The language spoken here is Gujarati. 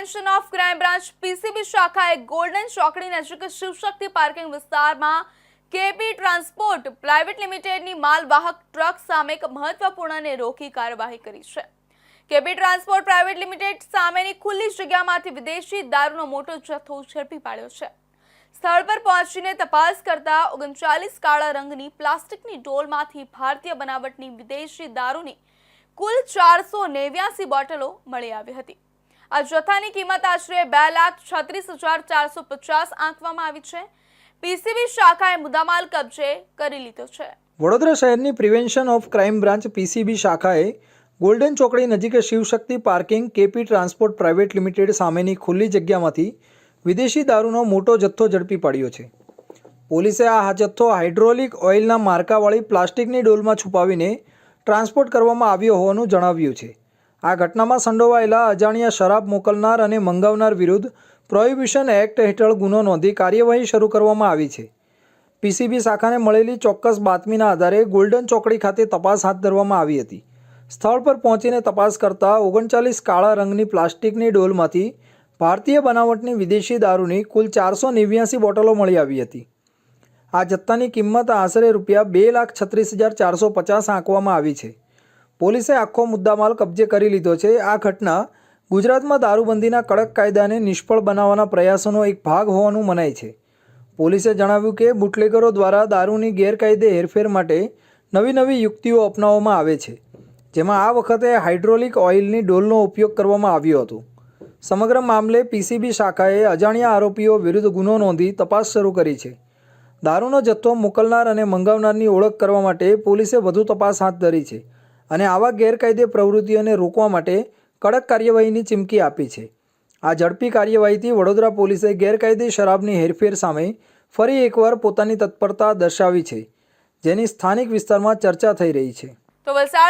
Prevention of crime branch PCB શાખાએ ગોલ્ડન ચોકડી નજીક શિવશક્તિ પાર્કિંગ વિસ્તારમાં કેપી ટ્રાન્સપોર્ટ પ્રાઇવેટ લિમિટેડની માલવાહક ટ્રક સામે એક મહત્વપૂર્ણ અને રોકી કાર્યવાહી કરી છે। કેપી ટ્રાન્સપોર્ટ પ્રાઇવેટ લિમિટેડ સામેની ખુલ્લી જગ્યામાંથી વિદેશી દારૂનો મોટો જથ્થો ઝડપી પાડ્યો છે। સ્થળ પર પહોંચીને તપાસ કરતા 39 કાળા રંગની પ્લાસ્ટિકની ડોલમાંથી ભારતીય બનાવટની વિદેશી દારૂની કુલ 489 બોટલો મળી આવી હતી। આ જથ્થાની કિંમત આશરે 2,36,450 આંકવામાં આવી છે। પીસીબી શાખાએ મુદ્દામાલ કબજે કરી લીધો છે। વડોદરા શહેરની prevention of crime branch PCB શાખાએ ગોલ્ડન ચોકડી નજીક Shivshakti parking KP transport private limited સામેની ખુલ્લી જગ્યામાંથી વિદેશી દારૂનો મોટો જથ્થો ઝડપી પાડ્યો છે। પોલીસે આ જથ્થો હાઇડ્રોલિક ઓઇલના માર્કાવાળી પ્લાસ્ટિકની ડોલમાં છુપાવીને ટ્રાન્સપોર્ટ કરવામાં આવ્યો હોવાનું જણાવ્યું છે। આ ઘટનામાં સંડોવાયેલા અજાણ્યા શરાબ મોકલનાર અને મંગાવનાર વિરુદ્ધ પ્રોહિબિશન એક્ટ હેઠળ ગુનો નોંધી કાર્યવાહી શરૂ કરવામાં આવી છે। પીસીબી શાખાને મળેલી ચોક્કસ બાતમીના આધારે ગોલ્ડન ચોકડી ખાતે તપાસ હાથ ધરવામાં આવી હતી। સ્થળ પર પહોંચીને તપાસ કરતા 39 કાળા રંગની પ્લાસ્ટિકની ડોલમાંથી ભારતીય બનાવટની વિદેશી દારૂની કુલ 489 બોટલો મળી આવી હતી। આ જથ્થાની કિંમત આશરે ₹2,36,450 આંકવામાં આવી છે। પોલીસે આખો મુદ્દામાલ કબજે કરી લીધો છે। આ ઘટના ગુજરાતમાં દારૂબંધીના કડક કાયદાને નિષ્ફળ બનાવવાના પ્રયાસોનો એક ભાગ હોવાનું મનાય છે। પોલીસે જણાવ્યું કે બુટલેગરો દ્વારા દારૂની ગેરકાયદે હેરફેર માટે નવી યુક્તિઓ અપનાવવામાં આવે છે, જેમાં આ વખતે હાઇડ્રોલિક ઓઇલની ડોલનો ઉપયોગ કરવામાં આવ્યો હતો। સમગ્ર મામલે પીસીબી શાખાએ અજાણ્યા આરોપીઓ વિરુદ્ધ ગુનો નોંધી તપાસ શરૂ કરી છે। દારૂનો જથ્થો મોકલનાર અને મંગાવનારની ઓળખ કરવા માટે પોલીસે વધુ તપાસ હાથ ધરી છે અને આવા ગેરકાયદે પ્રવૃત્તિઓને રોકવા માટે કડક કાર્યવાહીની ચીમકી આપી છે। આ ઝડપી કાર્યવાહીથી વડોદરા પોલીસે ગેરકાયદે શરાબની હેરફેર સામે ફરી એકવાર પોતાની તત્પરતા દર્શાવી છે, જેની સ્થાનિક વિસ્તારમાં ચર્ચા થઈ રહી છે। તો વલસાડ